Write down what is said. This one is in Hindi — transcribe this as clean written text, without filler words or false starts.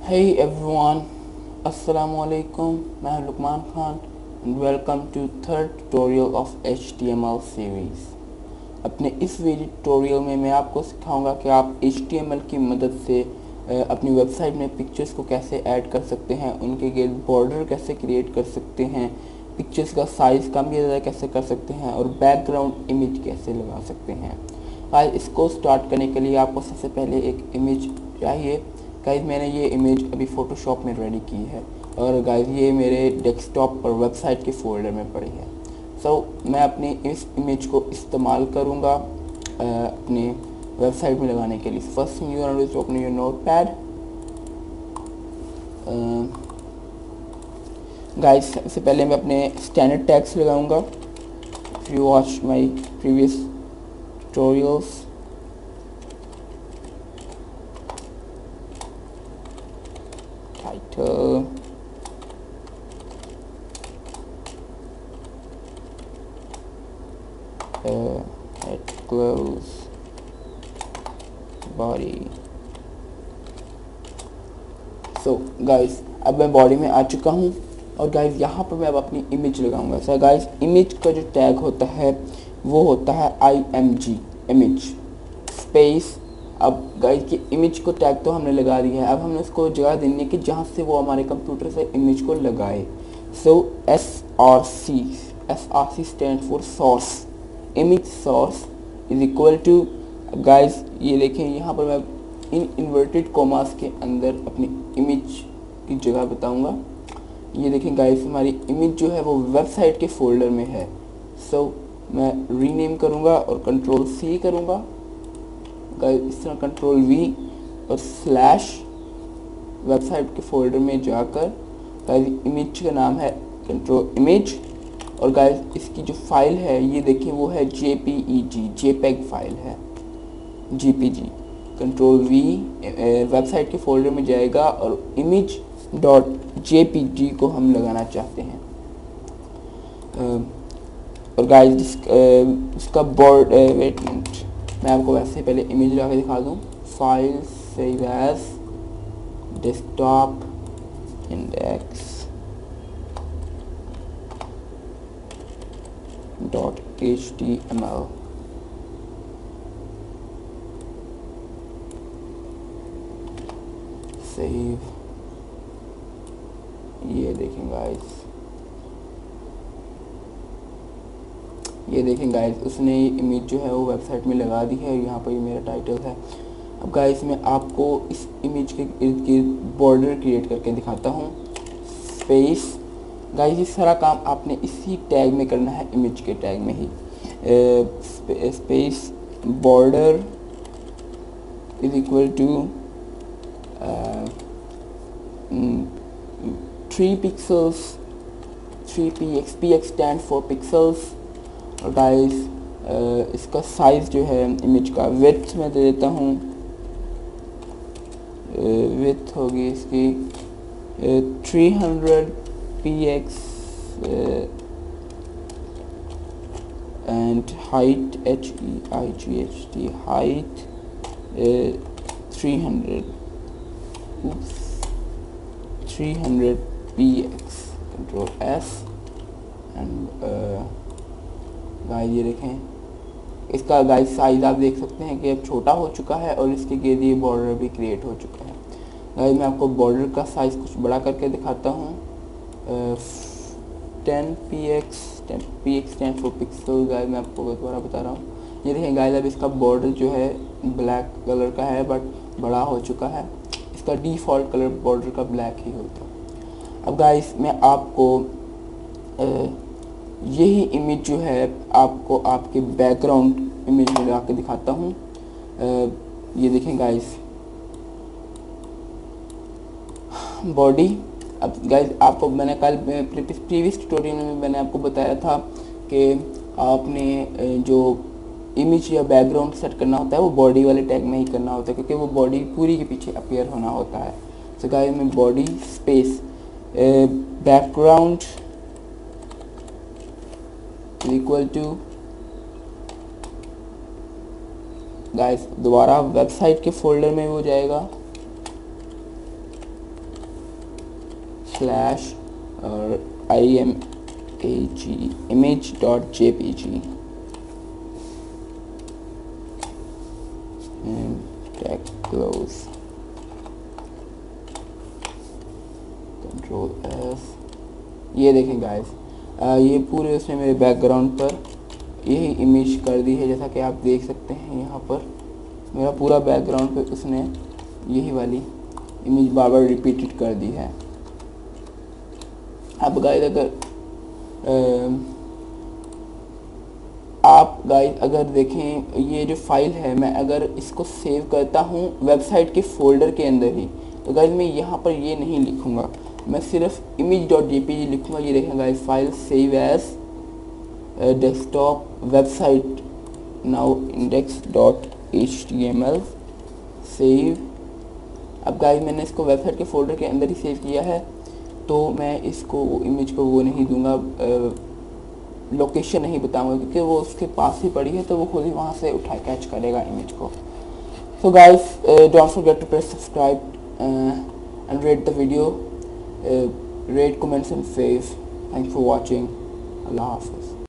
Hey everyone, Assalamualaikum. मैं हूं Lukman Khan and welcome to third tutorial of HTML series. अपने इस वीडियो ट्यूटोरियल में मैं आपको सिखाऊंगा कि आप HTML की मदद से अपनी वेबसाइट में पिक्चर्स को कैसे ऐड कर सकते हैं, उनके गिर्द बॉर्डर कैसे क्रिएट कर सकते हैं, पिक्चर्स का साइज़ कम या ज़्यादा कैसे कर सकते हैं और बैकग्राउंड इमेज कैसे लगा सकते हैं। आज इसको स्टार्ट करने के लिए आपको सबसे पहले एक इमेज चाहिए। गाइस मैंने ये इमेज अभी फ़ोटोशॉप में रेडी की है और गाइस ये मेरे डेस्कटॉप पर वेबसाइट के फोल्डर में पड़ी है। मैं अपनी इस इमेज को इस्तेमाल करूँगा अपने वेबसाइट में लगाने के लिए। First you want to open your notepad. Guys सबसे पहले मैं अपने स्टैंडर्ड टैग्स लगाऊंगा। If you watch my previous tutorials, title, head, clothes, body। Guys अब मैं बॉडी में आ चुका हूँ और गाइस यहाँ पर मैं अब अपनी इमेज लगाऊंगा। गाइस इमेज का जो टैग होता है वो होता है img, इमेज स्पेस। अब गाइस की इमेज को टैग तो हमने लगा दिया है, अब हमने उसको जगह देनी है कि जहाँ से वो हमारे कंप्यूटर से इमेज को लगाए। SRC stand for source, image source is equal to. Guys ये देखें यहाँ पर मैं इन इन्वर्टेड कॉमास के अंदर अपनी इमेज की जगह बताऊंगा। ये देखें गाइस हमारी इमेज जो है वो वेबसाइट के फोल्डर में है। मैं रीनेम करूँगा और कंट्रोल C करूँगा। इस तरह कंट्रोल V और स्लैश वेबसाइट के फोल्डर में जाकर गाइस इमेज का नाम है कंट्रोल इमेज। और गाइस इसकी जो फाइल है ये देखिए वो है JPEG फाइल है, JPG। कंट्रोल V वेबसाइट के फोल्डर में जाएगा और इमेज डॉट JPG को हम लगाना चाहते हैं। और गाइस इसका बोर्ड वेट मिनट, मैं आपको वैसे पहले इमेज लगा के दिखा दूँ। File save as desktop index .html। Save. ये देखें गाइस उसने इमेज जो है वो वेबसाइट में लगा दी है और यहाँ पर ये मेरा टाइटल है। अब गाइस मैं आपको इस इमेज के इर्द गिर्द बॉर्डर क्रिएट करके दिखाता हूँ। स्पेस। गाइस ये सारा काम आपने इसी टैग में करना है, इमेज के टैग में ही। Space border is equal to 3 pixels, 3px, px stand for pixels. और गाइस इसका साइज जो है इमेज का विड्थ में दे देता हूँ। विड्थ होगी इसकी 300px and height HEIGHT height 300px। Control S and guys ये देखें इसका गाइस साइज आप देख सकते हैं कि अब छोटा हो चुका है और इसके गिर्द ये बॉर्डर भी क्रिएट हो चुका है। गाइस मैं आपको बॉर्डर का साइज कुछ बड़ा करके दिखाता हूँ। 10px stand for pixel. Guys मैं आपको दोबारा बता रहा हूँ। ये देखें गाइस अब इसका बॉर्डर जो है ब्लैक कलर का है बट बड़ा हो चुका है। इसका डिफ़ॉल्ट कलर बॉर्डर का ब्लैक ही होता है। अब गाइस मैं आपको यही इमेज जो है आपको आपके बैकग्राउंड इमेज में लगा के दिखाता हूँ। ये देखें गाइस बॉडी। अब गाइस आपको मैंने कल प्रीवियस ट्यूटोरियल में मैंने आपको बताया था कि आपने जो इमेज या बैकग्राउंड सेट करना होता है वो बॉडी वाले टैग में ही करना होता है क्योंकि वो बॉडी पूरी के पीछे अपीयर होना होता है। गाइस में body space background equal to guys दोबारा वेबसाइट के फोल्डर में वो जाएगा slash image.jpg and tag close, Ctrl F। ये देखें गाइस, ये पूरे उसने मेरे बैकग्राउंड पर यही इमेज कर दी है। जैसा कि आप देख सकते हैं यहाँ पर मेरा पूरा बैकग्राउंड पे उसने यही वाली इमेज बार बार रिपीटेड कर दी है। अब गाइस अगर आप गाइस अगर देखें ये जो फाइल है, मैं अगर इसको सेव करता हूँ वेबसाइट के फोल्डर के अंदर ही, तो गाइस मैं यहाँ पर ये नहीं लिखूँगा, मैं सिर्फ image.jpg लिखूँगा। ये देखें guys, file save as desktop website now index.html save. अब गाइस मैंने इसको वेबसाइट के फोल्डर के अंदर ही सेव किया है, तो मैं इसको इमेज को वो नहीं दूंगा, लोकेशन नहीं बताऊंगा, क्योंकि वो उसके पास ही पड़ी है, तो वो खुद ही वहाँ से उठा कैच करेगा इमेज को। So guys don't forget to press subscribe and rate the video, rate, comments and save. Thanks for watching. अल्लाह हाफिज़।